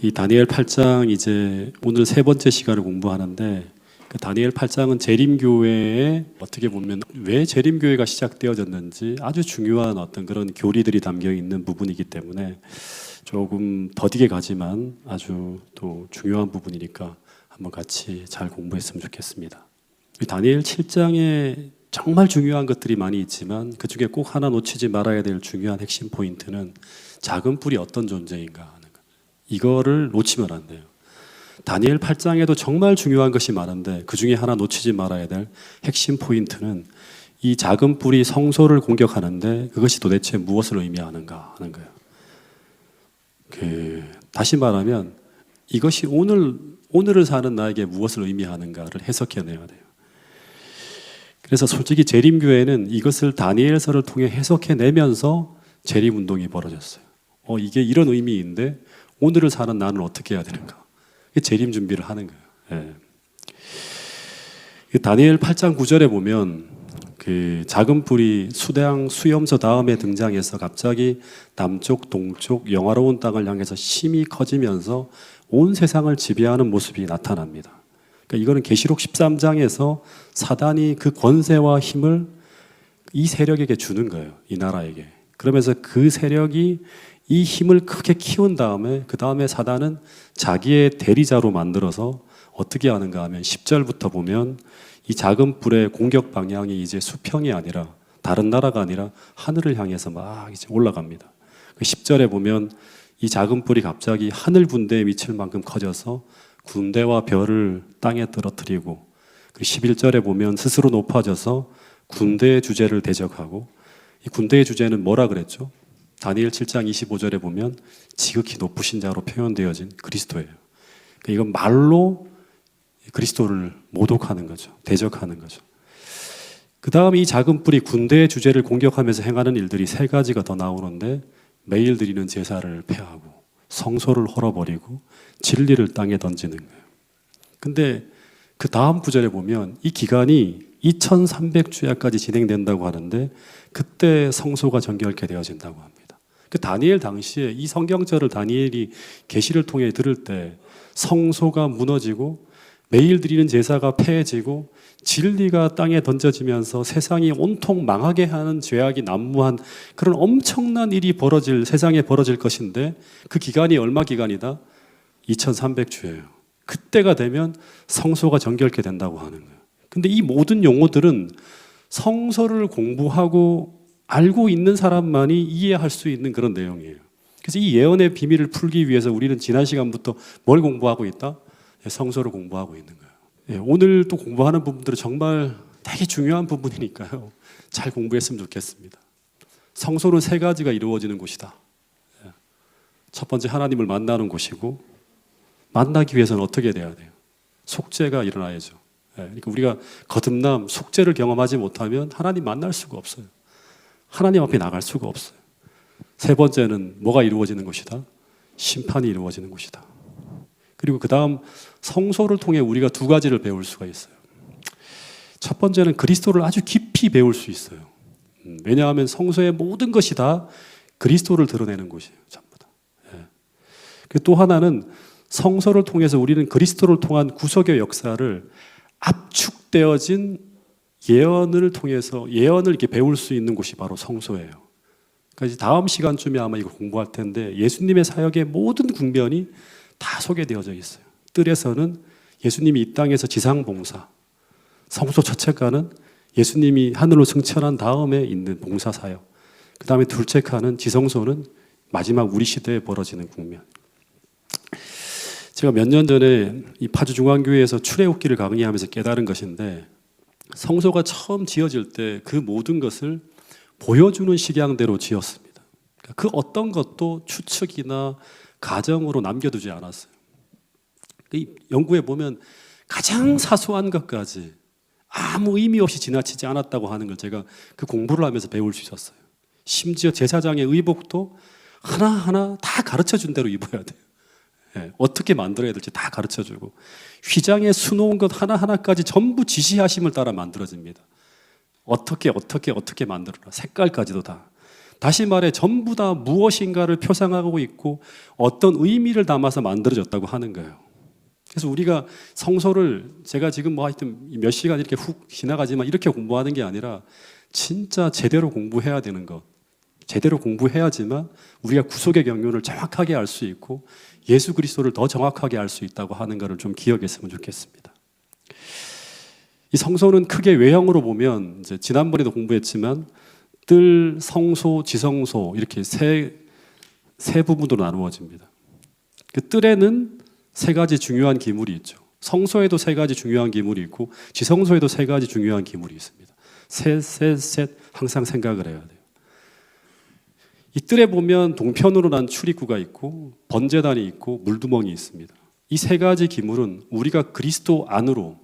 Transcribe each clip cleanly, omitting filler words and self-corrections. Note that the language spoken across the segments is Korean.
이 다니엘 8장 이제 오늘 세 번째 시간을 공부하는데, 그 다니엘 8장은 재림교회에 어떻게 보면 왜 재림교회가 시작되어졌는지 아주 중요한 어떤 그런 교리들이 담겨 있는 부분이기 때문에 조금 더디게 가지만 아주 또 중요한 부분이니까 한번 같이 잘 공부했으면 좋겠습니다. 이 다니엘 7장에 정말 중요한 것들이 많이 있지만 그 중에 꼭 하나 놓치지 말아야 될 중요한 핵심 포인트는 작은 뿔이 어떤 존재인가 하는 것. 이거를 놓치면 안 돼요. 다니엘 8장에도 정말 중요한 것이 많은데 그 중에 하나 놓치지 말아야 될 핵심 포인트는 이 작은 뿔이 성소를 공격하는데 그것이 도대체 무엇을 의미하는가 하는 거예요. 다시 말하면 이것이 오늘을 사는 나에게 무엇을 의미하는가를 해석해내야 돼요. 그래서 솔직히 재림교회는 이것을 다니엘서를 통해 해석해내면서 재림운동이 벌어졌어요. 이게 이런 의미인데 오늘을 사는 나는 어떻게 해야 되는가? 재림 준비를 하는 거예요. 다니엘 8장 9절에 보면 그 작은 뿔이 수대양 수염소 다음에 등장해서 갑자기 남쪽 동쪽 영화로운 땅을 향해서 심히 커지면서 온 세상을 지배하는 모습이 나타납니다. 그러니까 이거는 계시록 13장에서 사단이 그 권세와 힘을 이 세력에게 주는 거예요. 이 나라에게. 그러면서 그 세력이 이 힘을 크게 키운 다음에 그 다음에 사단은 자기의 대리자로 만들어서 어떻게 하는가 하면 10절부터 보면 이 작은 뿔의 공격 방향이 이제 수평이 아니라 다른 나라가 아니라 하늘을 향해서 막 이제 올라갑니다. 10절에 보면 이 작은 뿔이 갑자기 하늘 군대에 미칠 만큼 커져서 군대와 별을 땅에 떨어뜨리고, 11절에 보면 스스로 높아져서 군대의 주제를 대적하고, 이 군대의 주제는 뭐라 그랬죠? 다니엘 7장 25절에 보면 지극히 높으신 자로 표현되어진 그리스도예요. 그러니까 이건 말로 그리스도를 모독하는 거죠. 대적하는 거죠. 그 다음 이 작은 뿔이 군대의 주제를 공격하면서 행하는 일들이 세 가지가 더 나오는데, 매일 드리는 제사를 폐하고 성소를 헐어버리고 진리를 땅에 던지는 거예요. 근데 그 다음 구절에 보면 이 기간이 2300주야까지 진행된다고 하는데 그때 성소가 정결케 되어진다고 합니다. 그 다니엘 당시에 이 성경절을 다니엘이 계시를 통해 들을 때 성소가 무너지고 매일 드리는 제사가 폐해지고 진리가 땅에 던져지면서 세상이 온통 망하게 하는 죄악이 난무한 그런 엄청난 일이 세상에 벌어질 것인데, 그 기간이 얼마 기간이다? 2300주예요. 그때가 되면 성소가 정결케 된다고 하는 거예요. 근데 이 모든 용어들은 성서를 공부하고 알고 있는 사람만이 이해할 수 있는 그런 내용이에요. 그래서 이 예언의 비밀을 풀기 위해서 우리는 지난 시간부터 뭘 공부하고 있다? 성서를 공부하고 있는 거예요. 오늘 또 공부하는 부분들은 정말 되게 중요한 부분이니까요. 잘 공부했으면 좋겠습니다. 성소는 세 가지가 이루어지는 곳이다. 첫 번째, 하나님을 만나는 곳이고, 만나기 위해서는 어떻게 돼야 돼요? 속죄가 일어나야죠. 그러니까 우리가 거듭남, 속죄를 경험하지 못하면 하나님 만날 수가 없어요. 하나님 앞에 나갈 수가 없어요. 세 번째는 뭐가 이루어지는 곳이다? 심판이 이루어지는 곳이다. 그리고 그 다음 성소를 통해 우리가 두 가지를 배울 수가 있어요. 첫 번째는 그리스도를 아주 깊이 배울 수 있어요. 왜냐하면 성소의 모든 것이 다 그리스도를 드러내는 곳이에요. 전부 다. 또 하나는 성소를 통해서 우리는 그리스도를 통한 구속의 역사를 압축되어진 예언을 통해서 예언을 이렇게 배울 수 있는 곳이 바로 성소예요. 그러니까 다음 시간쯤에 아마 이거 공부할 텐데, 예수님의 사역의 모든 국면이 다 소개되어져 있어요. 뜰에서는 예수님이 이 땅에서 지상봉사, 성소 첫 칸은 예수님이 하늘로 승천한 다음에 있는 봉사사역, 그 다음에 둘째 칸은 지성소는 마지막 우리 시대에 벌어지는 국면. 제가 몇 년 전에 이 파주중앙교회에서 출애굽기를 강의하면서 깨달은 것인데, 성소가 처음 지어질 때 그 모든 것을 보여주는 식양대로 지었습니다. 그 어떤 것도 추측이나 가정으로 남겨두지 않았어요. 연구해 보면 가장 사소한 것까지 아무 의미 없이 지나치지 않았다고 하는 걸 제가 그 공부를 하면서 배울 수 있었어요. 심지어 제사장의 의복도 하나하나 다 가르쳐준 대로 입어야 돼요. 예, 어떻게 만들어야 될지 다 가르쳐주고 휘장에 수놓은 것 하나하나까지 전부 지시하심을 따라 만들어집니다. 어떻게 만들어라. 색깔까지도 다. 다시 말해 전부 다 무엇인가를 표상하고 있고 어떤 의미를 담아서 만들어졌다고 하는 거예요. 그래서 우리가 성서를 제가 지금 뭐 하여튼 몇 시간 이렇게 훅 지나가지만 이렇게 공부하는 게 아니라 진짜 제대로 공부해야 되는 것. 제대로 공부해야지만 우리가 구속의 경륜을 정확하게 알 수 있고 예수 그리스도를 더 정확하게 알 수 있다고 하는 것을 좀 기억했으면 좋겠습니다. 이 성소는 크게 외형으로 보면 이제 지난번에도 공부했지만 뜰, 성소, 지성소 이렇게 세 부분으로 나누어집니다. 그 뜰에는 세 가지 중요한 기물이 있죠. 성소에도 세 가지 중요한 기물이 있고 지성소에도 세 가지 중요한 기물이 있습니다. 셋 항상 생각을 해야 돼요. 이 뜰에 보면 동편으로 난 출입구가 있고 번제단이 있고 물두멍이 있습니다. 이 세 가지 기물은 우리가 그리스도 안으로,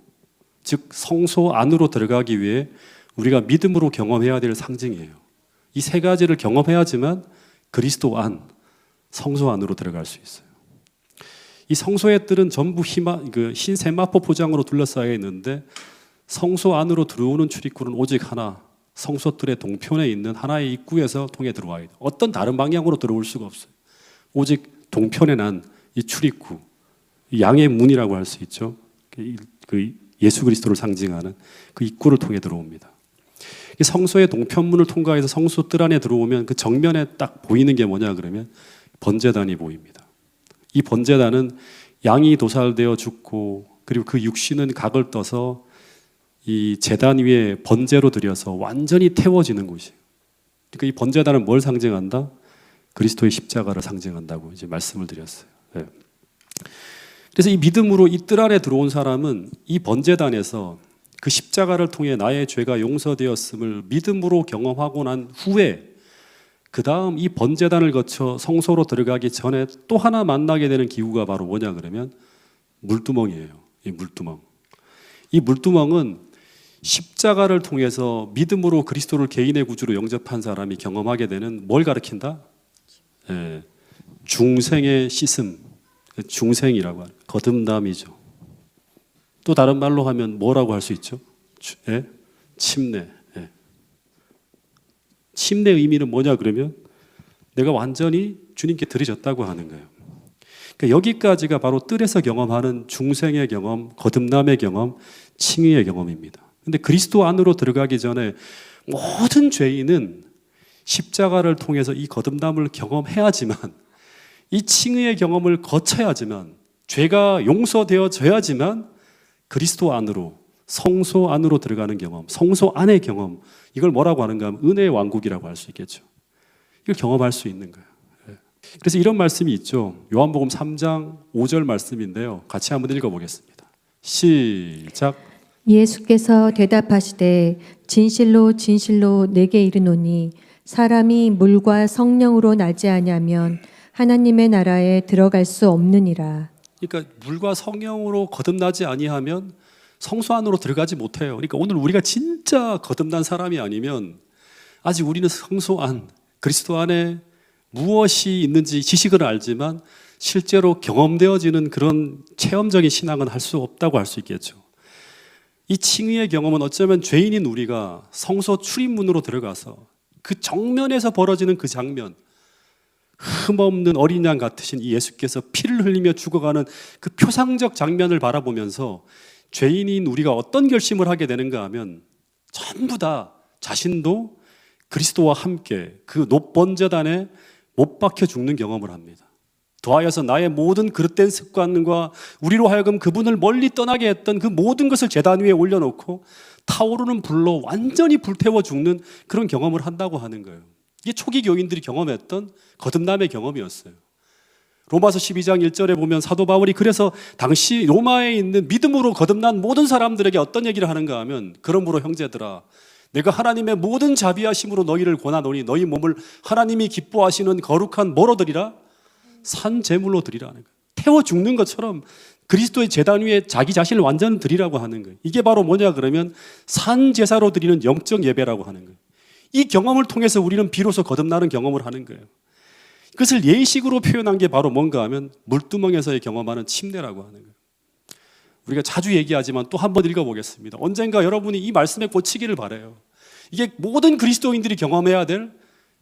즉 성소 안으로 들어가기 위해 우리가 믿음으로 경험해야 될 상징이에요. 이 세 가지를 경험해야지만 그리스도 안, 성소 안으로 들어갈 수 있어요. 이 성소의 뜰은 전부 흰 세마포 포장으로 둘러싸여 있는데 성소 안으로 들어오는 출입구는 오직 하나, 성소 뜰의 동편에 있는 하나의 입구에서 통해 들어와야 돼요. 어떤 다른 방향으로 들어올 수가 없어요. 오직 동편에 난 이 출입구, 양의 문이라고 할 수 있죠. 그 예수 그리스도를 상징하는 그 입구를 통해 들어옵니다. 성소의 동편문을 통과해서 성소 뜰 안에 들어오면 그 정면에 딱 보이는 게 뭐냐 그러면 번제단이 보입니다. 이 번제단은 양이 도살되어 죽고 그리고 그 육신은 각을 떠서 이 제단 위에 번제로 드려서 완전히 태워지는 곳이에요. 그러니까 이 번제단은 뭘 상징한다? 그리스도의 십자가를 상징한다고 이제 말씀을 드렸어요. 네. 그래서 이 믿음으로 이 뜰 안에 들어온 사람은 이 번제단에서 그 십자가를 통해 나의 죄가 용서되었음을 믿음으로 경험하고 난 후에 그 다음 이 번제단을 거쳐 성소로 들어가기 전에 또 하나 만나게 되는 기구가 바로 뭐냐 그러면 물두멍이에요. 이 물두멍. 이 물두멍은 십자가를 통해서 믿음으로 그리스도를 개인의 구주로 영접한 사람이 경험하게 되는 뭘 가리킨다? 예, 중생의 씻음, 중생이라고 하는 거듭남이죠. 또 다른 말로 하면 뭐라고 할 수 있죠? 예? 침례. 예. 침례의 의미는 뭐냐 그러면 내가 완전히 주님께 드려졌다고 하는 거예요. 그러니까 여기까지가 바로 뜰에서 경험하는 중생의 경험, 거듭남의 경험, 칭의의 경험입니다. 근데 그리스도 안으로 들어가기 전에 모든 죄인은 십자가를 통해서 이 거듭남을 경험해야지만 이 칭의의 경험을 거쳐야지만 죄가 용서되어져야지만 그리스도 안으로 성소 안으로 들어가는 경험, 성소 안의 경험 이걸 뭐라고 하는가 하면 은혜의 왕국이라고 할 수 있겠죠. 이걸 경험할 수 있는 거예요. 그래서 이런 말씀이 있죠. 요한복음 3장 5절 말씀인데요. 같이 한번 읽어보겠습니다. 시작. 예수께서 대답하시되 진실로 진실로 내게 이르노니 사람이 물과 성령으로 나지 아니하면 하나님의 나라에 들어갈 수 없느니라. 그러니까 물과 성령으로 거듭나지 아니하면 성소 안으로 들어가지 못해요. 그러니까 오늘 우리가 진짜 거듭난 사람이 아니면 아직 우리는 성소 안, 그리스도 안에 무엇이 있는지 지식을 알지만 실제로 경험되어지는 그런 체험적인 신앙은 할 수 없다고 할 수 있겠죠. 이 칭의의 경험은 어쩌면 죄인인 우리가 성소 출입문으로 들어가서 그 정면에서 벌어지는 그 장면, 흠없는 어린 양 같으신 이 예수께서 피를 흘리며 죽어가는 그 표상적 장면을 바라보면서 죄인인 우리가 어떤 결심을 하게 되는가 하면 전부 다 자신도 그리스도와 함께 그 높번제단에 못 박혀 죽는 경험을 합니다. 더하여서 나의 모든 그릇된 습관과 우리로 하여금 그분을 멀리 떠나게 했던 그 모든 것을 제단 위에 올려놓고 타오르는 불로 완전히 불태워 죽는 그런 경험을 한다고 하는 거예요. 이게 초기 교인들이 경험했던 거듭남의 경험이었어요. 로마서 12장 1절에 보면 사도 바울이 그래서 당시 로마에 있는 믿음으로 거듭난 모든 사람들에게 어떤 얘기를 하는가 하면 그러므로 형제들아 내가 하나님의 모든 자비하심으로 너희를 권하노니 너희 몸을 하나님이 기뻐하시는 거룩한 뭐로 드리라? 산 제물로 드리라는 거예요. 태워 죽는 것처럼 그리스도의 제단 위에 자기 자신을 완전 드리라고 하는 거예요. 이게 바로 뭐냐 그러면 산 제사로 드리는 영적 예배라고 하는 거예요. 이 경험을 통해서 우리는 비로소 거듭나는 경험을 하는 거예요. 그것을 예식으로 표현한 게 바로 뭔가 하면 물두멍에서의 경험하는 침례라고 하는 거예요. 우리가 자주 얘기하지만 또 한 번 읽어보겠습니다. 언젠가 여러분이 이 말씀에 꽂히기를 바라요. 이게 모든 그리스도인들이 경험해야 될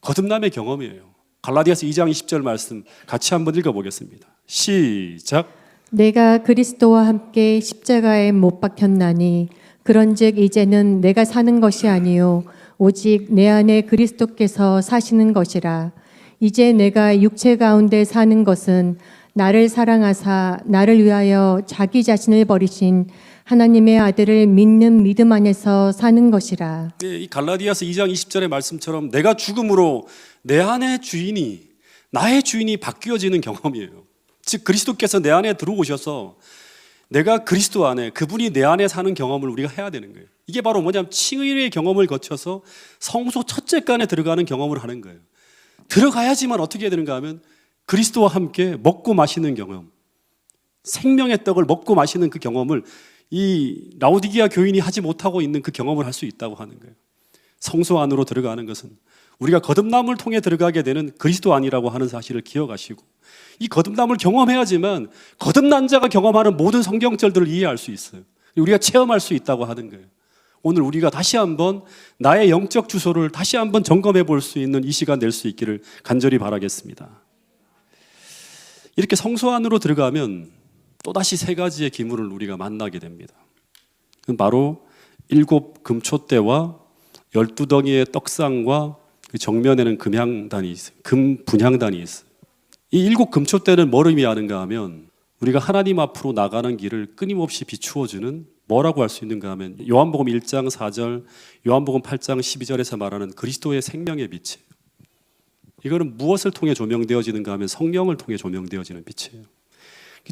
거듭남의 경험이에요. 갈라디아서 2장 20절 말씀 같이 한번 읽어보겠습니다. 시작. 내가 그리스도와 함께 십자가에 못 박혔나니 그런즉 이제는 내가 사는 것이 아니요 오직 내 안에 그리스도께서 사시는 것이라. 이제 내가 육체 가운데 사는 것은 나를 사랑하사 나를 위하여 자기 자신을 버리신 하나님의 아들을 믿는 믿음 안에서 사는 것이라. 네, 이 갈라디아서 2장 20절의 말씀처럼 내가 죽음으로 내 안의 주인이 나의 주인이 바뀌어지는 경험이에요. 즉 그리스도께서 내 안에 들어오셔서 내가 그리스도 안에 그분이 내 안에 사는 경험을 우리가 해야 되는 거예요. 이게 바로 뭐냐면 칭의의 경험을 거쳐서 성소 첫째간에 들어가는 경험을 하는 거예요. 들어가야지만 어떻게 해야 되는가 하면 그리스도와 함께 먹고 마시는 경험, 생명의 떡을 먹고 마시는 그 경험을 이 라오디게아 교인이 하지 못하고 있는 그 경험을 할 수 있다고 하는 거예요. 성소 안으로 들어가는 것은 우리가 거듭남을 통해 들어가게 되는 그리스도 안이라고 하는 사실을 기억하시고 이 거듭남을 경험해야지만 거듭난 자가 경험하는 모든 성경절들을 이해할 수 있어요. 우리가 체험할 수 있다고 하는 거예요. 오늘 우리가 다시 한번 나의 영적 주소를 다시 한번 점검해 볼 수 있는 이 시간 낼 수 있기를 간절히 바라겠습니다. 이렇게 성소 안으로 들어가면 또다시 세 가지의 기물을 우리가 만나게 됩니다. 바로 7 금촛대와 12덩이의 떡상과 그 정면에는 금향단이 있어요. 금 분향단이 있어요. 이 7 금촛대는 뭘 의미하는가 하면 우리가 하나님 앞으로 나가는 길을 끊임없이 비추어주는 뭐라고 할 수 있는가 하면 요한복음 1장 4절, 요한복음 8장 12절에서 말하는 그리스도의 생명의 빛이에요. 이거는 무엇을 통해 조명되어지는가 하면 성령을 통해 조명되어지는 빛이에요.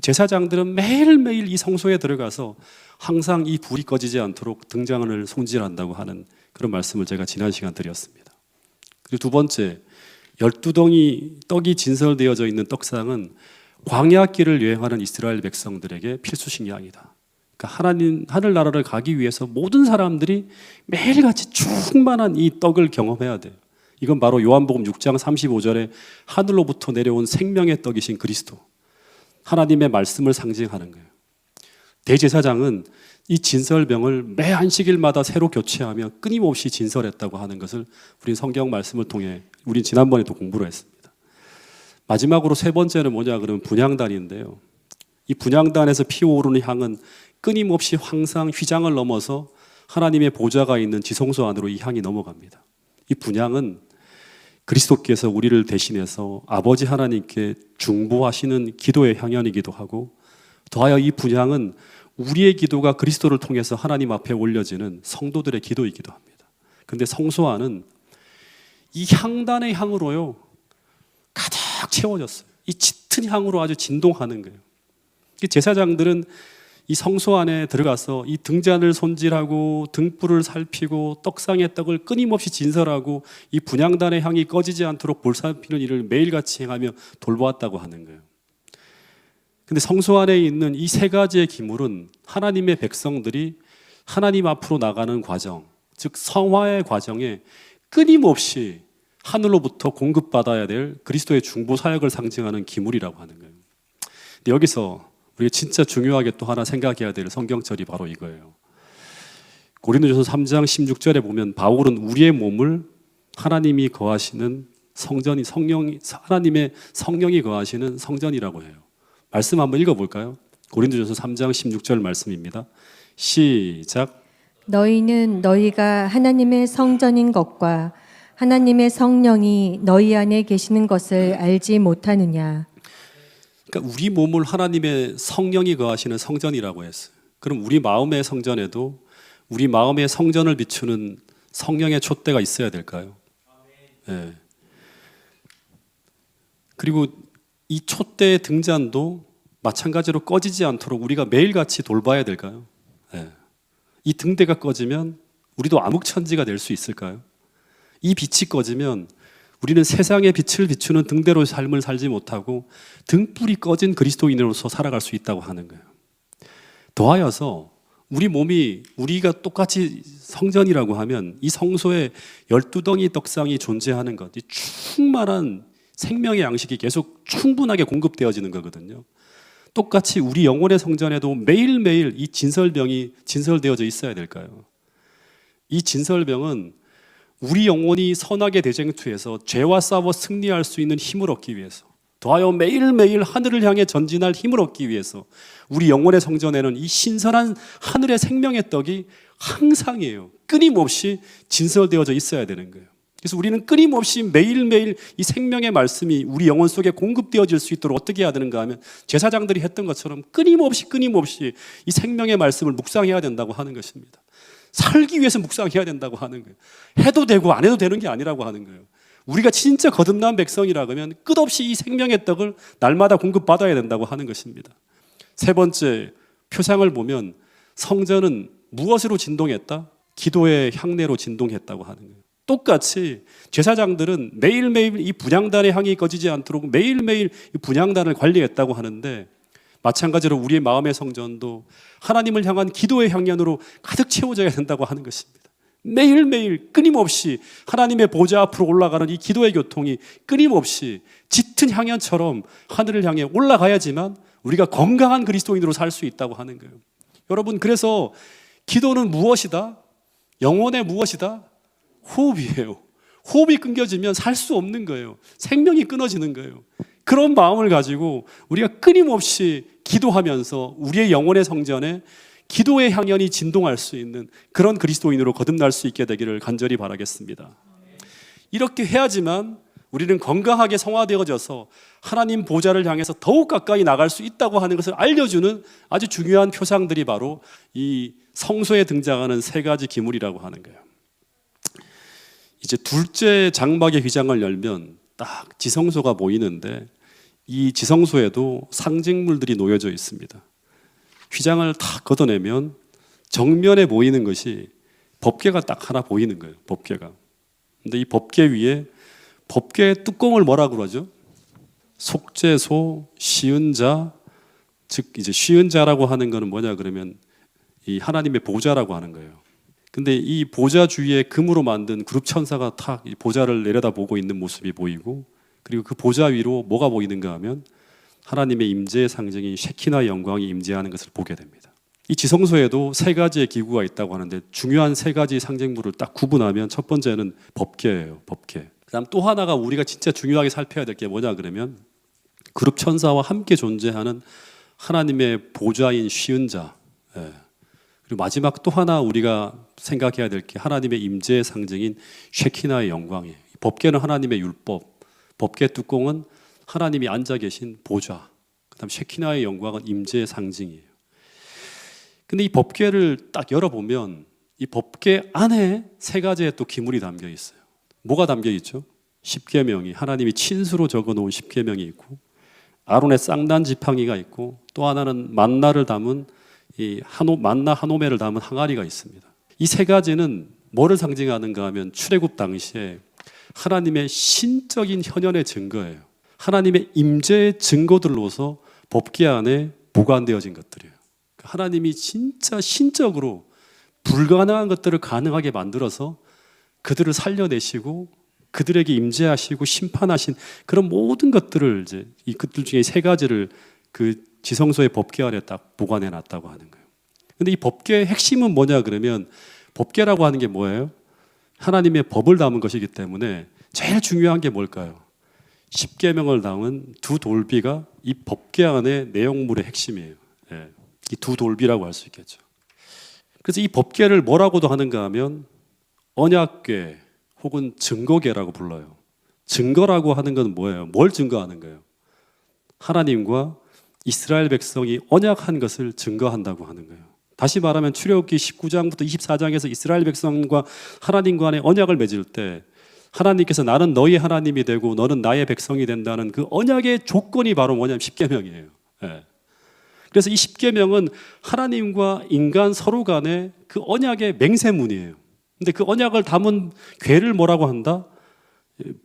제사장들은 매일매일 이 성소에 들어가서 항상 이 불이 꺼지지 않도록 등잔을 손질한다고 하는 그런 말씀을 제가 지난 시간 드렸습니다. 그리고 두 번째, 12덩이 떡이 진설되어져 있는 떡상은 광야길을 여행하는 이스라엘 백성들에게 필수 식량이다. 그러니까 하늘나라를 가기 위해서 모든 사람들이 매일같이 충만한 이 떡을 경험해야 돼요. 이건 바로 요한복음 6장 35절에 하늘로부터 내려온 생명의 떡이신 그리스도, 하나님의 말씀을 상징하는 거예요. 대제사장은 이 진설병을 매 안식일마다 새로 교체하며 끊임없이 진설했다고 하는 것을 우리 성경 말씀을 통해 우리 지난번에도 공부를 했습니다. 마지막으로 세 번째는 뭐냐 그러면 분향단인데요. 이 분향단에서 피어오르는 향은 끊임없이 항상 휘장을 넘어서 하나님의 보좌가 있는 지성소 안으로 이 향이 넘어갑니다. 이 분향은 그리스도께서 우리를 대신해서 아버지 하나님께 중보하시는 기도의 향연이기도 하고, 더하여 이 분향은 우리의 기도가 그리스도를 통해서 하나님 앞에 올려지는 성도들의 기도이기도 합니다. 그런데 성소 안은 이 향단의 향으로요 가득 채워졌어요. 이 짙은 향으로 아주 진동하는 거예요. 제사장들은 이 성소 안에 들어가서 이 등잔을 손질하고 등불을 살피고 떡상의 떡을 끊임없이 진설하고 이 분향단의 향이 꺼지지 않도록 볼살피는 일을 매일같이 행하며 돌보았다고 하는 거예요. 근데 성소 안에 있는 이 세 가지의 기물은 하나님의 백성들이 하나님 앞으로 나가는 과정, 즉 성화의 과정에 끊임없이 하늘로부터 공급받아야 될 그리스도의 중보 사역을 상징하는 기물이라고 하는 거예요. 근데 여기서 우리가 진짜 중요하게 또 하나 생각해야 될 성경절이 바로 이거예요. 고린도전서 3장 16절에 보면 바울은 우리의 몸을 하나님이 거하시는 성전이 하나님의 성령이 거하시는 성전이라고 해요. 말씀 한번 읽어볼까요? 고린도전서 3장 16절 말씀입니다. 시작. 너희는 너희가 하나님의 성전인 것과 하나님의 성령이 너희 안에 계시는 것을 알지 못하느냐. 그러니까 우리 몸을 하나님의 성령이 거하시는 성전이라고 했어요. 그럼 우리 마음의 성전에도 우리 마음의 성전을 비추는 성령의 촛대가 있어야 될까요? 네. 그리고 이 촛대의 등잔도 마찬가지로 꺼지지 않도록 우리가 매일같이 돌봐야 될까요? 네. 이 등대가 꺼지면 우리도 암흑천지가 될 수 있을까요? 이 빛이 꺼지면 우리는 세상의 빛을 비추는 등대로의 삶을 살지 못하고 등불이 꺼진 그리스도인으로서 살아갈 수 있다고 하는 거예요. 더하여서 우리 몸이 우리가 똑같이 성전이라고 하면 이 성소에 12덩이 떡상이 존재하는 것, 이 충만한 생명의 양식이 계속 충분하게 공급되어지는 거거든요. 똑같이 우리 영혼의 성전에도 매일매일 이 진설병이 진설되어져 있어야 될까요? 이 진설병은 우리 영혼이 선악의 대쟁투에서 죄와 싸워 승리할 수 있는 힘을 얻기 위해서, 더하여 매일매일 하늘을 향해 전진할 힘을 얻기 위해서 우리 영혼의 성전에는 이 신선한 하늘의 생명의 떡이 항상이에요. 끊임없이 진설되어져 있어야 되는 거예요. 그래서 우리는 끊임없이 매일매일 이 생명의 말씀이 우리 영혼 속에 공급되어질 수 있도록 어떻게 해야 되는가 하면 제사장들이 했던 것처럼 끊임없이 이 생명의 말씀을 묵상해야 된다고 하는 것입니다. 살기 위해서 묵상해야 된다고 하는 거예요. 해도 되고 안 해도 되는 게 아니라고 하는 거예요. 우리가 진짜 거듭난 백성이라 그러면 끝없이 이 생명의 떡을 날마다 공급받아야 된다고 하는 것입니다. 세 번째, 표상을 보면 성전은 무엇으로 진동했다? 기도의 향내로 진동했다고 하는 거예요. 똑같이 제사장들은 매일매일 이 분향단의 향이 꺼지지 않도록 매일매일 이 분향단을 관리했다고 하는데, 마찬가지로 우리의 마음의 성전도 하나님을 향한 기도의 향연으로 가득 채워져야 된다고 하는 것입니다. 매일매일 끊임없이 하나님의 보좌 앞으로 올라가는 이 기도의 교통이 끊임없이 짙은 향연처럼 하늘을 향해 올라가야지만 우리가 건강한 그리스도인으로 살 수 있다고 하는 거예요. 여러분, 그래서 기도는 무엇이다? 영혼의 무엇이다? 호흡이에요. 호흡이 끊겨지면 살 수 없는 거예요. 생명이 끊어지는 거예요. 그런 마음을 가지고 우리가 끊임없이 기도하면서 우리의 영혼의 성전에 기도의 향연이 진동할 수 있는 그런 그리스도인으로 거듭날 수 있게 되기를 간절히 바라겠습니다. 이렇게 해야지만 우리는 건강하게 성화되어져서 하나님 보좌를 향해서 더욱 가까이 나갈 수 있다고 하는 것을 알려주는 아주 중요한 표상들이 바로 이 성소에 등장하는 세 가지 기물이라고 하는 거예요. 이제 둘째 장막의 휘장을 열면 딱 지성소가 보이는데, 이 지성소에도 상징물들이 놓여져 있습니다. 휘장을 탁 걷어내면 정면에 보이는 것이 법궤가 딱 하나 보이는 거예요. 법궤가. 근데 이 법궤 위에 법궤의 뚜껑을 뭐라고 그러죠? 속죄소, 시은자, 즉 이제 시은자라고 하는 거는 뭐냐 그러면 이 하나님의 보좌라고 하는 거예요. 근데 이 보좌 주위에 금으로 만든 그룹 천사가 탁 보좌를 내려다보고 있는 모습이 보이고, 그리고 그 보좌 위로 뭐가 보이는가 하면 하나님의 임재의 상징인 셰키나의 영광이 임재하는 것을 보게 됩니다. 이 지성소에도 세 가지의 기구가 있다고 하는데, 중요한 세 가지 상징물을 딱 구분하면 첫 번째는 법궤예요. 법궤. 그다음 또 하나가 우리가 진짜 중요하게 살펴야 될 게 뭐냐 그러면 그룹 천사와 함께 존재하는 하나님의 보좌인 쉬은자. 그리고 마지막 또 하나 우리가 생각해야 될 게 하나님의 임재의 상징인 셰키나의 영광이에요. 법궤는 하나님의 율법, 법궤 뚜껑은 하나님이 앉아 계신 보좌, 그다음 셰키나의 영광은 임재의 상징이에요. 근데 이 법궤를 딱 열어보면 이 법궤 안에 세 가지의 또 기물이 담겨 있어요. 뭐가 담겨 있죠? 십계명이, 하나님이 친수로 적어놓은 십계명이 있고, 아론의 쌍난 지팡이가 있고, 또 하나는 만나를 담은 이 만나 한 오멜을 담은 항아리가 있습니다. 이 세 가지는 뭐를 상징하는가 하면 출애굽 당시에 하나님의 신적인 현현의 증거예요. 하나님의 임재의 증거들로서 법궤 안에 보관되어진 것들이에요. 하나님이 진짜 신적으로 불가능한 것들을 가능하게 만들어서 그들을 살려내시고 그들에게 임재하시고 심판하신 그런 모든 것들을 이제 이 것들 중에 세 가지를 그 지성소의 법궤 안에 딱 보관해 놨다고 하는 거예요. 근데 이 법궤의 핵심은 뭐냐 그러면, 법궤라고 하는 게 뭐예요? 하나님의 법을 담은 것이기 때문에 제일 중요한 게 뭘까요? 십계명을 담은 두 돌비가 이 법궤 안의 내용물의 핵심이에요. 이 두 돌비라고 할 수 있겠죠. 그래서 이 법궤를 뭐라고도 하는가 하면 언약궤 혹은 증거궤라고 불러요. 증거라고 하는 건 뭐예요? 뭘 증거하는 거예요? 하나님과 이스라엘 백성이 언약한 것을 증거한다고 하는 거예요. 다시 말하면 출애굽기 19장부터 24장에서 이스라엘 백성과 하나님 간의 언약을 맺을 때 하나님께서 나는 너희 하나님이 되고 너는 나의 백성이 된다는 그 언약의 조건이 바로 뭐냐면 십계명이에요. 그래서 이 십계명은 하나님과 인간 서로 간의 그 언약의 맹세문이에요. 근데 그 언약을 담은 궤를 뭐라고 한다?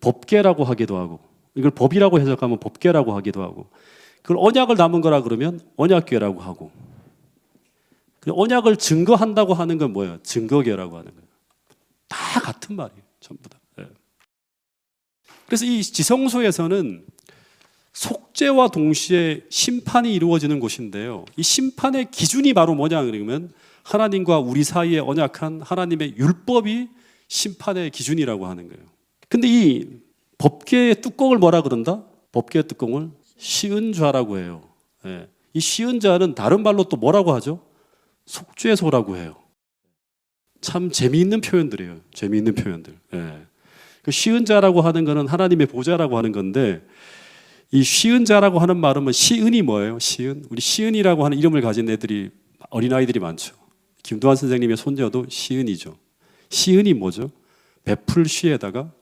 법궤라고 하기도 하고, 이걸 법이라고 해석하면 법궤라고 하기도 하고, 그걸 언약을 담은 거라 그러면 언약궤라고 하고, 언약을 증거한다고 하는 건 뭐예요? 증거궤라고 하는 거예요. 다 같은 말이에요. 전부 다. 그래서 이 지성소에서는 속죄와 동시에 심판이 이루어지는 곳인데요. 이 심판의 기준이 바로 뭐냐 그러면 하나님과 우리 사이에 언약한 하나님의 율법이 심판의 기준이라고 하는 거예요. 근데 이 법궤의 뚜껑을 뭐라 그런다? 법궤의 뚜껑을 시은좌라고 해요. 예. 이 시은좌는 다른 말로 또 뭐라고 하죠? 속죄소라고 해요. 참 재미있는 표현들이에요. 재미있는 표현들. 예. 그 시은자라고 하는 거는 하나님의 보좌라고 하는 건데, 이 시은자라고 하는 말은 시은이 뭐예요? 시은. 우리 시은이라고 하는 이름을 가진 애들이 어린아이들이 많죠. 김도환 선생님의 손녀도 시은이죠. 시은이 뭐죠? 베풀 시에다가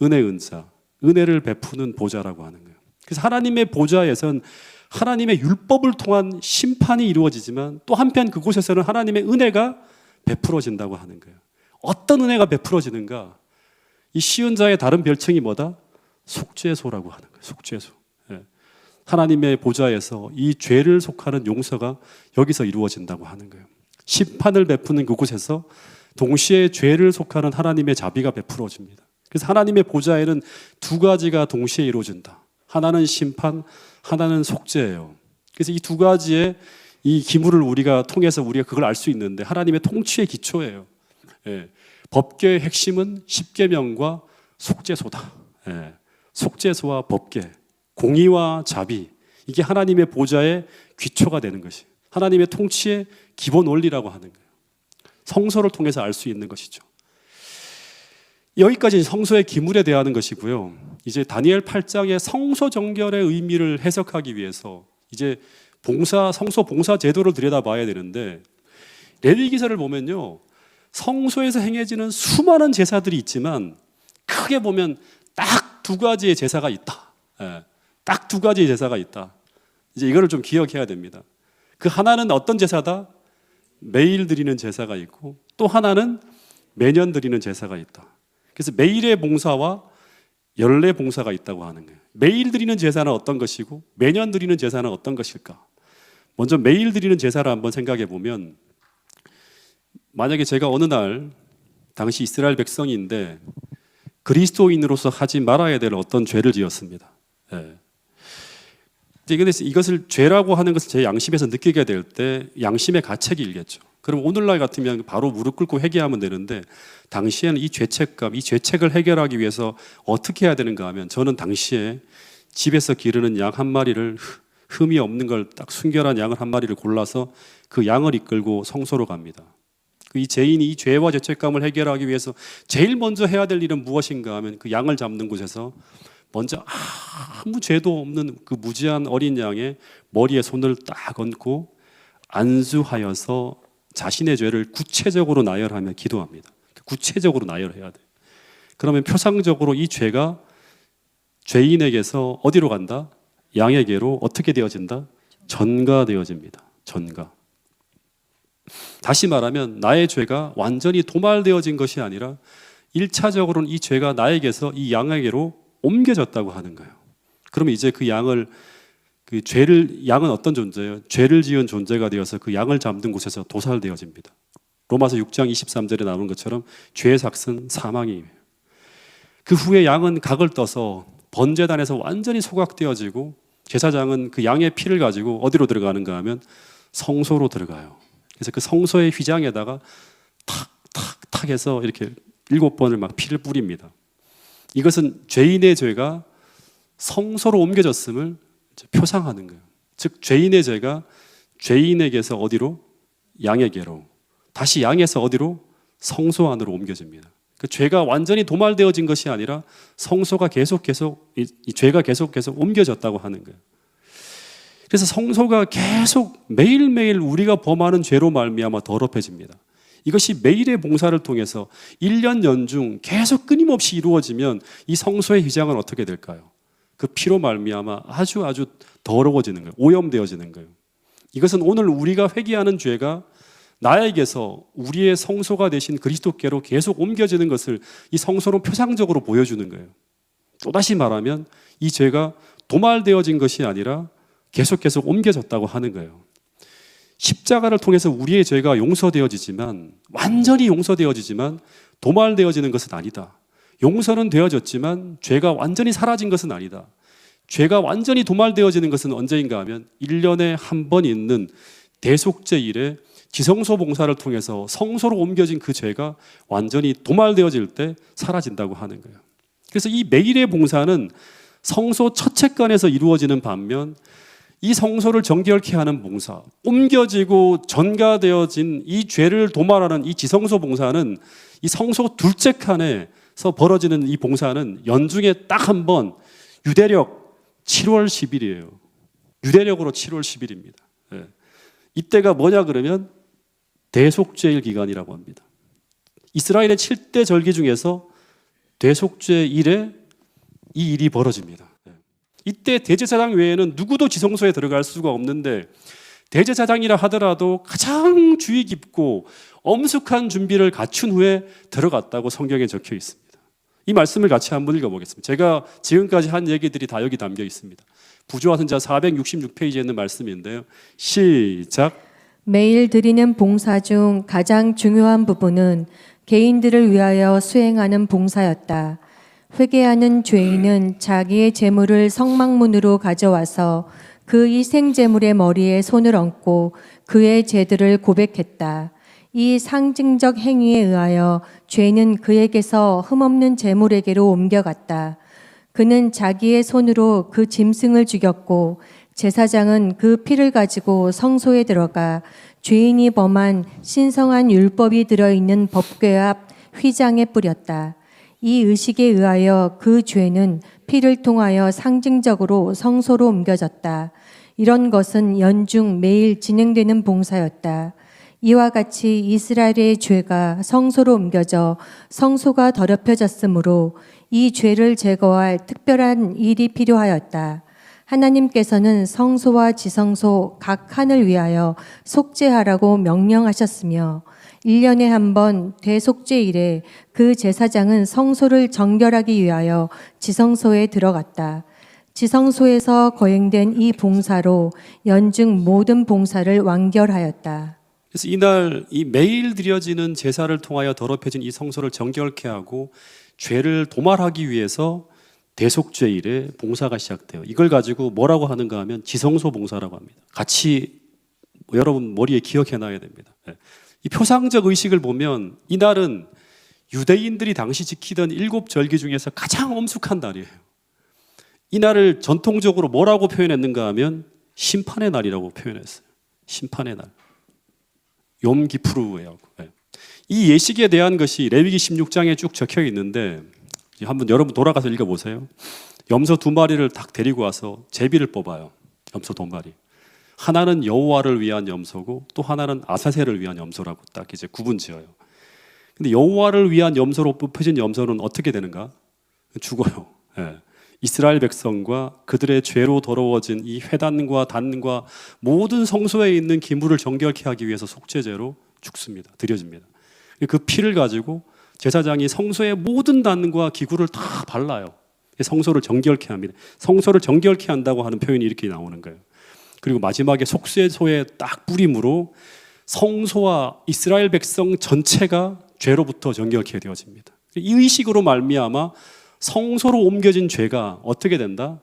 은혜 은자. 은혜를 베푸는 보좌라고 하는 거예요. 그래서 하나님의 보좌에선 하나님의 율법을 통한 심판이 이루어지지만 또 한편 그곳에서는 하나님의 은혜가 베풀어진다고 하는 거예요. 어떤 은혜가 베풀어지는가? 이 시은자의 다른 별칭이 뭐다? 속죄소라고 하는 거예요. 속죄소. 예. 하나님의 보좌에서 이 죄를 속하는 용서가 여기서 이루어진다고 하는 거예요. 심판을 베푸는 그곳에서 동시에 죄를 속하는 하나님의 자비가 베풀어집니다. 그래서 하나님의 보좌에는 두 가지가 동시에 이루어진다. 하나는 심판, 하나는 속죄예요. 그래서 이 두 가지의 이 기물을 우리가 통해서 우리가 그걸 알 수 있는데 하나님의 통치의 기초예요. 예. 법궤의 핵심은 십계명과 속죄소다. 예. 속죄소와 법궤, 공의와 자비, 이게 하나님의 보좌의 기초가 되는 것이 하나님의 통치의 기본 원리라고 하는 거예요. 성소를 통해서 알 수 있는 것이죠. 여기까지 성소의 기물에 대한 것이고요. 이제 다니엘 8장의 성소 정결의 의미를 해석하기 위해서 이제 성소 봉사 제도를 들여다봐야 되는데, 레위기서를 보면요, 성소에서 행해지는 수많은 제사들이 있지만 크게 보면 딱 두 가지의 제사가 있다. 예, 딱 두 가지의 제사가 있다. 이제 이거를 좀 기억해야 됩니다. 그 하나는 어떤 제사다? 매일 드리는 제사가 있고, 또 하나는 매년 드리는 제사가 있다. 그래서 매일의 봉사와 연례 봉사가 있다고 하는 거예요. 매일 드리는 제사는 어떤 것이고 매년 드리는 제사는 어떤 것일까? 먼저 매일 드리는 제사를 한번 생각해 보면, 만약에 제가 어느 날 당시 이스라엘 백성인데 그리스도인으로서 하지 말아야 될 어떤 죄를 지었습니다. 예. 근데 이것을 죄라고 하는 것을 제 양심에서 느끼게 될 때 양심의 가책이 일겠죠. 그럼 오늘날 같으면 바로 무릎 꿇고 회개하면 되는데, 당시에는 이 죄책감, 이 죄책을 해결하기 위해서 어떻게 해야 되는가 하면, 저는 당시에 집에서 기르는 양 한 마리를, 흠이 없는 걸 딱 순결한 양을 한 마리를 골라서 그 양을 이끌고 성소로 갑니다. 이 죄인이 이 죄와 죄책감을 해결하기 위해서 제일 먼저 해야 될 일은 무엇인가 하면 그 양을 잡는 곳에서 먼저 아무 죄도 없는 그 무지한 어린 양의 머리에 손을 딱 얹고 안수하여서 자신의 죄를 구체적으로 나열하며 기도합니다. 구체적으로 나열해야 돼. 그러면 표상적으로 이 죄가 죄인에게서 어디로 간다? 양에게로 어떻게 되어진다? 전가되어집니다. 전가. 다시 말하면 나의 죄가 완전히 도말되어진 것이 아니라 1차적으로는 이 죄가 나에게서 이 양에게로 옮겨졌다고 하는 거예요. 그러면 이제 그 양은 어떤 존재예요? 죄를 지은 존재가 되어서 그 양을 잡는 곳에서 도살되어집니다. 로마서 6장 23절에 나오는 것처럼 죄의 삭은 사망이에요. 그 후에 양은 각을 떠서 번제단에서 완전히 소각되어지고, 제사장은 그 양의 피를 가지고 어디로 들어가는가 하면 성소로 들어가요. 그래서 그 성소의 휘장에다가 탁탁탁 해서 이렇게 7번을 막 피를 뿌립니다. 이것은 죄인의 죄가 성소로 옮겨졌음을 표상하는 거예요. 즉 죄인의 죄가 죄인에게서 어디로? 양에게로, 다시 양에서 어디로? 성소 안으로 옮겨집니다. 그 죄가 완전히 도말되어진 것이 아니라 성소가 계속 이 죄가 계속 옮겨졌다고 하는 거예요. 그래서 성소가 계속 매일매일 우리가 범하는 죄로 말미암아 더럽혀집니다. 이것이 매일의 봉사를 통해서 1년 연중 계속 끊임없이 이루어지면 이 성소의 휘장은 어떻게 될까요? 그 피로 말미암아 아주 더러워지는 거예요. 오염되어지는 거예요. 이것은 오늘 우리가 회개하는 죄가 나에게서 우리의 성소가 되신 그리스도께로 계속 옮겨지는 것을 이 성소는 표상적으로 보여주는 거예요. 또다시 말하면 이 죄가 도말되어진 것이 아니라 계속 옮겨졌다고 하는 거예요. 십자가를 통해서 우리의 죄가 용서되어지지만, 완전히 용서되어지지만 도말되어지는 것은 아니다. 용서는 되어졌지만 죄가 완전히 사라진 것은 아니다. 죄가 완전히 도말되어지는 것은 언제인가 하면 1년에 한 번 있는 대속죄일에 지성소 봉사를 통해서 성소로 옮겨진 그 죄가 완전히 도말되어질 때 사라진다고 하는 거예요. 그래서 이 매일의 봉사는 성소 첫 채간에서 이루어지는 반면 이 성소를 정결케 하는 봉사, 옮겨지고 전가되어진 이 죄를 도말하는 이 지성소 봉사는 이 성소 둘째 칸에서 벌어지는 이 봉사는 연중에 딱 한 번 유대력 7월 10일이에요. 유대력으로 7월 10일입니다. 이때가 뭐냐 그러면 대속죄일 기간이라고 합니다. 이스라엘의 7대 절기 중에서 대속죄일에 이 일이 벌어집니다. 이때 대제사장 외에는 누구도 지성소에 들어갈 수가 없는데 대제사장이라 하더라도 가장 주의 깊고 엄숙한 준비를 갖춘 후에 들어갔다고 성경에 적혀 있습니다. 이 말씀을 같이 한번 읽어보겠습니다. 제가 지금까지 한 얘기들이 다 여기 담겨 있습니다. 부조화 선지자 466페이지에 있는 말씀인데요. 시작. 매일 드리는 봉사 중 가장 중요한 부분은 개인들을 위하여 수행하는 봉사였다. 회개하는 죄인은 자기의 재물을 성막문으로 가져와서 그 희생재물의 머리에 손을 얹고 그의 죄들을 고백했다. 이 상징적 행위에 의하여 죄는 그에게서 흠없는 재물에게로 옮겨갔다. 그는 자기의 손으로 그 짐승을 죽였고 제사장은 그 피를 가지고 성소에 들어가 죄인이 범한 신성한 율법이 들어있는 법궤 앞 휘장에 뿌렸다. 이 의식에 의하여 그 죄는 피를 통하여 상징적으로 성소로 옮겨졌다. 이런 것은 연중 매일 진행되는 봉사였다. 이와 같이 이스라엘의 죄가 성소로 옮겨져 성소가 더럽혀졌으므로 이 죄를 제거할 특별한 일이 필요하였다. 하나님께서는 성소와 지성소 각 칸을 위하여 속죄하라고 명령하셨으며 1년에 한 번 대속죄일에 그 제사장은 성소를 정결하기 위하여 지성소에 들어갔다. 지성소에서 거행된 이 봉사로 연중 모든 봉사를 완결하였다. 그래서 이날 이 매일 드려지는 제사를 통하여 더럽혀진 이 성소를 정결케 하고 죄를 도말하기 위해서 대속죄일에 봉사가 시작돼요. 이걸 가지고 뭐라고 하는가 하면 지성소 봉사라고 합니다. 같이 여러분 머리에 기억해놔야 됩니다. 이 표상적 의식을 보면 이날은 유대인들이 당시 지키던 7절기 중에서 가장 엄숙한 날이에요. 이날을 전통적으로 뭐라고 표현했는가 하면 심판의 날이라고 표현했어요. 심판의 날. 욤기푸르예요. 이 예식에 대한 것이 레위기 16장에 쭉 적혀 있는데 한번 여러분 돌아가서 읽어보세요. 염소 2마리를 딱 데리고 와서 제비를 뽑아요. 염소 2마리. 하나는 여호와를 위한 염소고 또 하나는 아사셀을 위한 염소라고 딱 이제 구분지어요. 근데 여호와를 위한 염소로 뽑혀진 염소는 어떻게 되는가? 죽어요. 이스라엘 백성과 그들의 죄로 더러워진 이 회단과 단과 모든 성소에 있는 기물을 정결케 하기 위해서 속죄제로 죽습니다. 드려집니다. 그 피를 가지고 제사장이 성소의 모든 단과 기구를 다 발라요. 성소를 정결케 합니다. 성소를 정결케 한다고 하는 표현이 이렇게 나오는 거예요. 그리고 마지막에 속죄소에 딱 뿌림으로 성소와 이스라엘 백성 전체가 죄로부터 정결케 되어집니다. 이 의식으로 말미암아 성소로 옮겨진 죄가 어떻게 된다?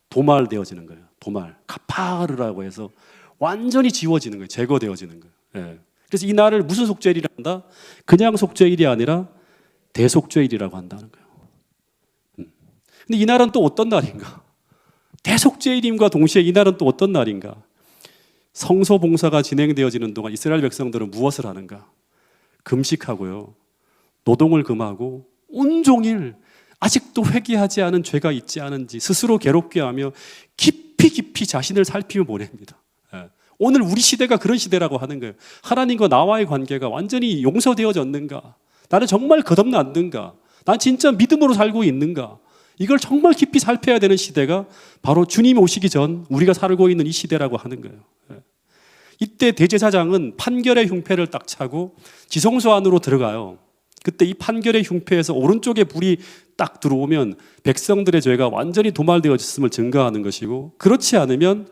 도말되어지는 거예요. 도말, 카파르라고 해서 완전히 지워지는 거예요. 제거되어지는 거예요. 그래서 이 날을 무슨 속죄일이라 한다? 그냥 속죄일이 아니라 대속죄일이라고 한다는 거예요. 근데 이 날은 또 어떤 날인가? 대속죄일임과 동시에 이 날은 또 어떤 날인가? 성소 봉사가 진행되어지는 동안 이스라엘 백성들은 무엇을 하는가? 금식하고요. 노동을 금하고 온종일 아직도 회개하지 않은 죄가 있지 않은지 스스로 괴롭게 하며 깊이 자신을 살피며 보냅니다. 오늘 우리 시대가 그런 시대라고 하는 거예요. 하나님과 나와의 관계가 완전히 용서되어졌는가? 나는 정말 거듭났는가? 난 진짜 믿음으로 살고 있는가? 이걸 정말 깊이 살펴야 되는 시대가 바로 주님 오시기 전 우리가 살고 있는 이 시대라고 하는 거예요. 이때 대제사장은 판결의 흉패를 딱 차고 지성소 안으로 들어가요. 그때 이 판결의 흉패에서 오른쪽에 불이 딱 들어오면 백성들의 죄가 완전히 도말되어졌음을 증거하는 것이고, 그렇지 않으면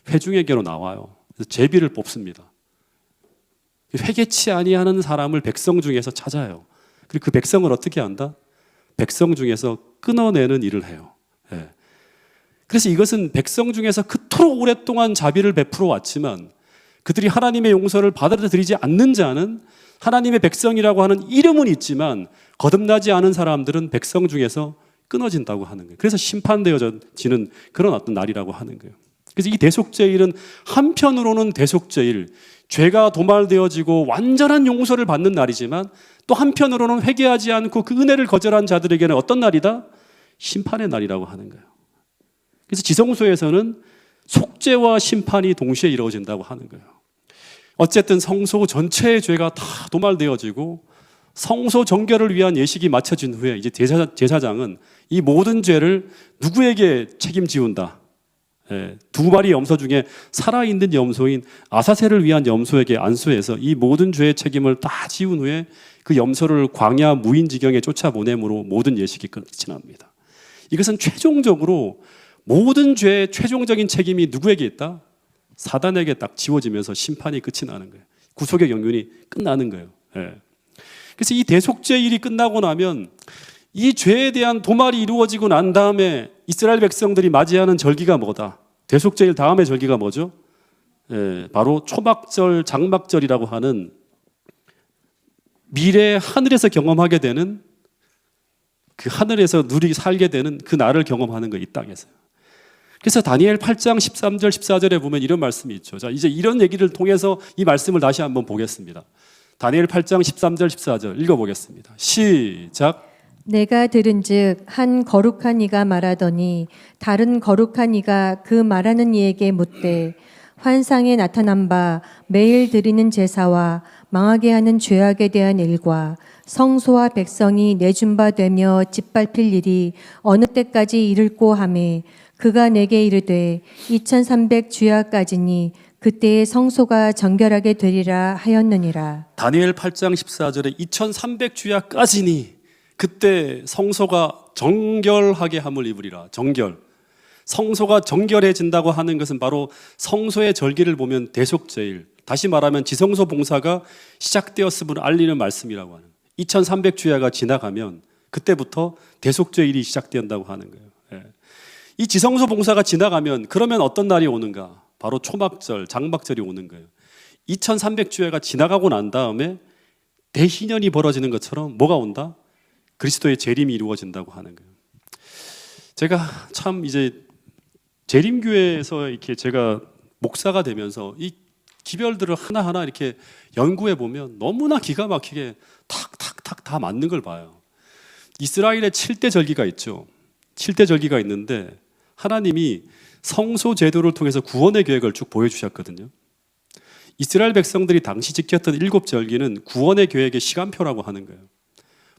회중에게로 나와요. 그래서 제비를 뽑습니다. 회개치 아니하는 사람을 백성 중에서 찾아요. 그리고 그 백성을 어떻게 한다? 백성 중에서 끊어내는 일을 해요. 예. 그래서 이것은 백성 중에서 그토록 오랫동안 자비를 베풀어 왔지만 그들이 하나님의 용서를 받아들이지 않는 자는 하나님의 백성이라고 하는 이름은 있지만 거듭나지 않은 사람들은 백성 중에서 끊어진다고 하는 거예요. 그래서 심판되어지는 그런 어떤 날이라고 하는 거예요. 그래서 이 대속죄일은 한편으로는 대속죄일, 죄가 도말되어지고 완전한 용서를 받는 날이지만 또 한편으로는 회개하지 않고 그 은혜를 거절한 자들에게는 어떤 날이다? 심판의 날이라고 하는 거예요. 그래서 지성소에서는 속죄와 심판이 동시에 이루어진다고 하는 거예요. 어쨌든 성소 전체의 죄가 다 도말되어지고 성소 정결을 위한 예식이 마쳐진 후에 이제 제사장은 이 모든 죄를 누구에게 책임지운다? 두 마리 염소 중에 살아있는 염소인 아사셀을 위한 염소에게 안수해서 이 모든 죄의 책임을 다 지운 후에 그 염소를 광야 무인지경에 쫓아보내므로 모든 예식이 끝이 납니다. 이것은 최종적으로 모든 죄의 최종적인 책임이 누구에게 있다? 사단에게 딱 지워지면서 심판이 끝이 나는 거예요. 구속의 경륜이 끝나는 거예요. 그래서 이 대속죄일이 끝나고 나면 이 죄에 대한 도말이 이루어지고 난 다음에 이스라엘 백성들이 맞이하는 절기가 뭐다? 대속죄일 다음에 절기가 뭐죠? 바로 초막절, 장막절이라고 하는 미래 하늘에서 경험하게 되는 그 하늘에서 살게 되는 그 날을 경험하는 거예요, 이 땅에서. 그래서 다니엘 8장 13절 14절에 보면 이런 말씀이 있죠. 자, 이제 이런 얘기를 통해서 이 말씀을 다시 한번 보겠습니다. 다니엘 8장 13절 14절 읽어보겠습니다. 시작. 내가 들은즉 한 거룩한 이가 말하더니 다른 거룩한 이가 그 말하는 이에게 묻되 환상에 나타난 바 매일 드리는 제사와 망하게 하는 죄악에 대한 일과 성소와 백성이 내준 바 되며 짓밟힐 일이 어느 때까지 이를꼬 하매 그가 내게 이르되 2300 주야까지니 그때의 성소가 정결하게 되리라 하였느니라. 다니엘 8장 14절에 2300 주야까지니 그때 성소가 정결하게 함을 입으리라. 정결. 성소가 정결해진다고 하는 것은 바로 성소의 절기를 보면 대속죄일, 다시 말하면 지성소 봉사가 시작되었음을 알리는 말씀이라고 하는 2300 주야가 지나가면 그때부터 대속죄일이 시작된다고 하는 거예요. 이 지성소 봉사가 지나가면 그러면 어떤 날이 오는가? 바로 초막절, 장막절이 오는 거예요. 2300 주야가 지나가고 난 다음에 대희년이 벌어지는 것처럼 뭐가 온다? 그리스도의 재림이 이루어진다고 하는 거예요. 제가 참 이제 재림교회에서 이렇게 제가 목사가 되면서 이 기별들을 하나하나 이렇게 연구해 보면 너무나 기가 막히게 탁탁탁 다 맞는 걸 봐요. 이스라엘의 7대 절기가 있죠. 7대 절기가 있는데 하나님이 성소 제도를 통해서 구원의 계획을 쭉 보여주셨거든요. 이스라엘 백성들이 당시 지켰던 7절기는 구원의 계획의 시간표라고 하는 거예요.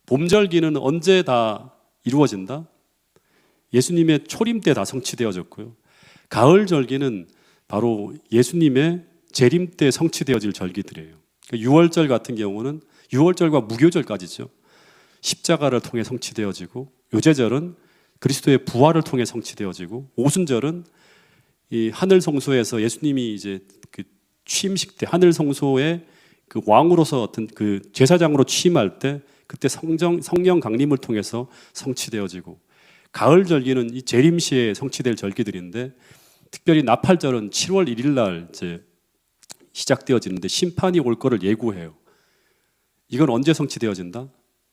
봄절기는 언제 다 이루어진다? 예수님의 초림 때 다 성취되어졌고요. 가을절기는 바로 예수님의 재림 때 성취되어질 절기들이에요. 6월절 같은 경우는 6월절과 무교절까지죠. 십자가를 통해 성취되어지고, 요제절은 그리스도의 부활을 통해 성취되어지고, 오순절은 이 하늘 성소에서 예수님이 이제 그 취임식 때 하늘 성소의 그 왕으로서 어떤 그 제사장으로 취임할 때 그때 성령 강림을 통해서 성취되어지고, 가을 절기는 이 재림 시에 성취될 절기들인데, 특별히 나팔절은 7월 1일 날 이제 시작되어지는데 심판이 올 거를 예고해요. 이건 언제 성취되어진다?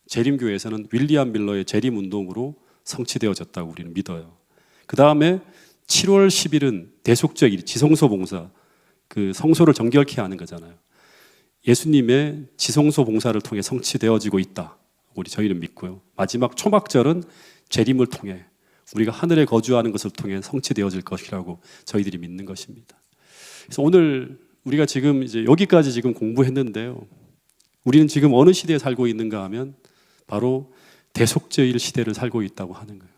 재림교회에서는 윌리엄 밀러의 재림 운동으로 성취되어졌다고 우리는 믿어요. 그 다음에 7월 10일은 대속죄일, 지성소 봉사, 그 성소를 정결케 하는 거잖아요. 예수님의 지성소 봉사를 통해 성취되어지고 있다. 저희는 믿고요. 마지막 초막절은 재림을 통해 우리가 하늘에 거주하는 것을 통해 성취되어질 것이라고 저희들이 믿는 것입니다. 그래서 오늘 우리가 지금 이제 여기까지 지금 공부했는데요. 우리는 지금 어느 시대에 살고 있는가 하면 바로 대속죄일 시대를 살고 있다고 하는 거예요.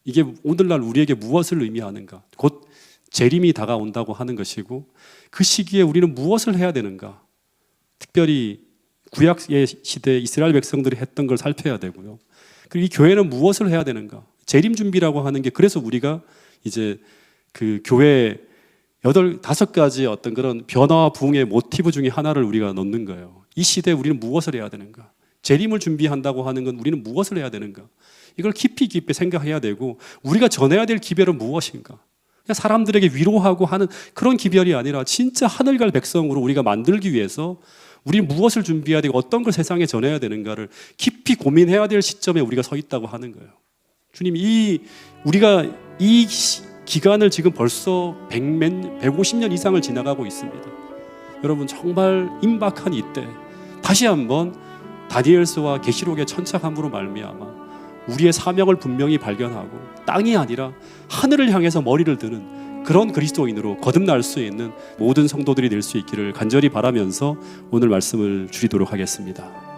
이게 오늘날 우리에게 무엇을 의미하는가? 곧 재림이 다가온다고 하는 것이고, 그 시기에 우리는 무엇을 해야 되는가? 특별히 구약의 시대 이스라엘 백성들이 했던 걸 살펴야 되고요. 그리고 이 교회는 무엇을 해야 되는가? 재림 준비라고 하는 게, 그래서 우리가 이제 그 교회 5가지 어떤 그런 변화와 부흥의 모티브 중에 하나를 우리가 넣는 거예요. 이 시대에 우리는 무엇을 해야 되는가? 재림을 준비한다고 하는 건 우리는 무엇을 해야 되는가? 이걸 깊이 생각해야 되고 우리가 전해야 될 기별은 무엇인가? 그냥 사람들에게 위로하고 하는 그런 기별이 아니라 진짜 하늘갈 백성으로 우리가 만들기 위해서 우리는 무엇을 준비해야 되고 어떤 걸 세상에 전해야 되는가를 깊이 고민해야 될 시점에 우리가 서 있다고 하는 거예요. 주님, 우리가 이 기간을 지금 벌써 150년 이상을 지나가고 있습니다. 여러분, 정말 임박한 이때 다시 한번 다니엘서와 계시록의 천착함으로 말미암아 우리의 사명을 분명히 발견하고 땅이 아니라 하늘을 향해서 머리를 드는 그런 그리스도인으로 거듭날 수 있는 모든 성도들이 될 수 있기를 간절히 바라면서 오늘 말씀을 줄이도록 하겠습니다.